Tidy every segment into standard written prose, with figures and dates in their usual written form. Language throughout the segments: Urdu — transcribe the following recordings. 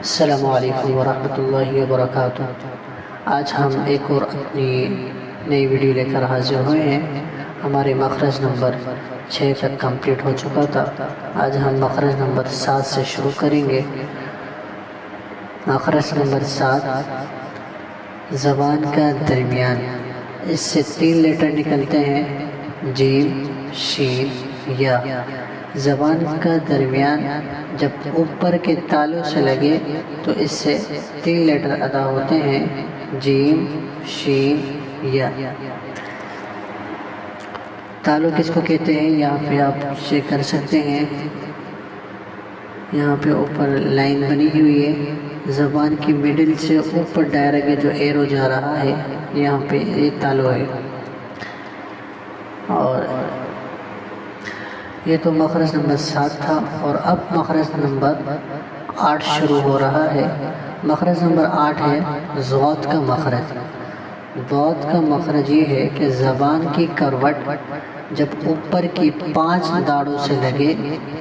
السلام علیکم ورحمۃ اللہ وبرکاتہ۔ آج ہم ایک اور اپنی نئی ویڈیو لے کر حاضر ہوئے ہیں۔ ہمارے مخرج نمبر 6 تک کمپلیٹ ہو چکا تھا۔ آج ہم مخرج نمبر 7 سے شروع کریں گے۔ مخرج نمبر 7 زبان کا درمیان، اس سے 3 لیٹر نکلتے ہیں، جیم، شین، یا۔ زبان کا درمیان جب اوپر کے تالوں سے لگے تو اس سے 3 لیٹر ادا ہوتے ہیں، جیم، شین، یا۔ تالوں کس کو کہتے ہیں یہاں پہ آپ چیک کر سکتے ہیں۔ یہاں پہ اوپر لائن بنی ہوئی ہے، زبان کی مڈل سے اوپر دائرہ کے جو ایرو جا رہا ہے، یہاں پہ یہ تالو ہے۔ اور یہ تو مخرج نمبر 7 تھا، اور اب مخرج نمبر 8 شروع ہو رہا ہے۔ مخرج نمبر 8 ہے ضاد کا مخرج۔ ضاد کا مخرج یہ ہے کہ زبان کی کروٹ جب اوپر کی 5 داڑوں سے لگے،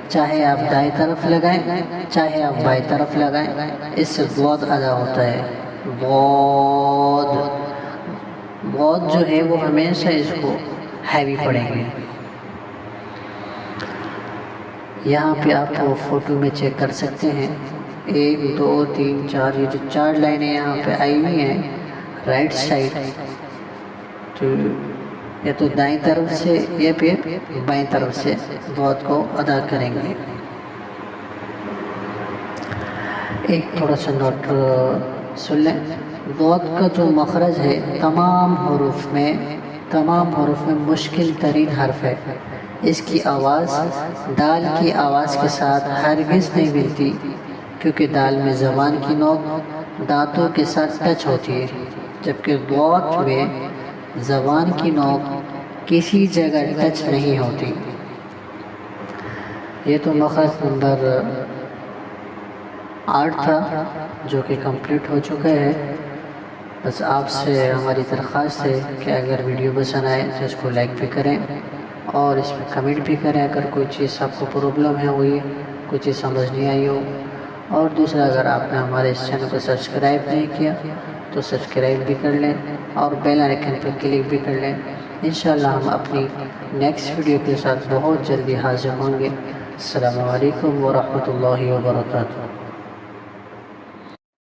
چاہے آپ دائیں طرف لگائیں چاہے آپ بائیں طرف لگائیں، اس سے ضاد ادا ہوتا ہے۔ ضاد ضاد جو ہے وہ ہمیشہ اس کو ہیوی پڑھیں گے۔ یہاں پہ آپ وہ فوٹو میں چیک کر سکتے ہیں، 1 2 3 4 یہ جو 4 لائنیں یہاں پہ آئی ہوئی ہیں رائٹ سائڈ، تو یا تو دائیں طرف سے یا پھر بائیں طرف سے ضاد کو ادا کریں گے۔ ایک تھوڑا سا نوٹ سن لیں، ضاد کا جو مخرج ہے تمام حروف میں مشکل ترین حرف ہے۔ اس کی آواز دال کی آواز کے ساتھ ہرگز نہیں ملتی، کیونکہ دال میں زبان کی نوک دانتوں کے ساتھ ٹچ ہوتی ہے، جبکہ ضاد میں زبان کی نوک کسی جگہ ٹچ نہیں ہوتی۔ یہ تو مخرج نمبر 8 تھا جو کہ کمپلیٹ ہو چکا ہے۔ بس آپ سے ہماری درخواست ہے کہ اگر ویڈیو پسند آئے تو اس کو لائک بھی کریں اور اس میں کمنٹ بھی کریں اگر کوئی چیز آپ کو پرابلم ہے ہوئی، کوئی چیز سمجھ نہیں آئی ہو۔ اور دوسرا، اگر آپ نے ہمارے اس چینل کو سبسکرائب نہیں کیا تو سبسکرائب بھی کر لیں اور بیل آئیکن پر کلک بھی کر لیں۔ انشاءاللہ ہم اپنی نیکسٹ ویڈیو کے ساتھ بہت جلدی حاضر ہوں گے۔ السلام علیکم ورحمۃ اللہ وبرکاتہ۔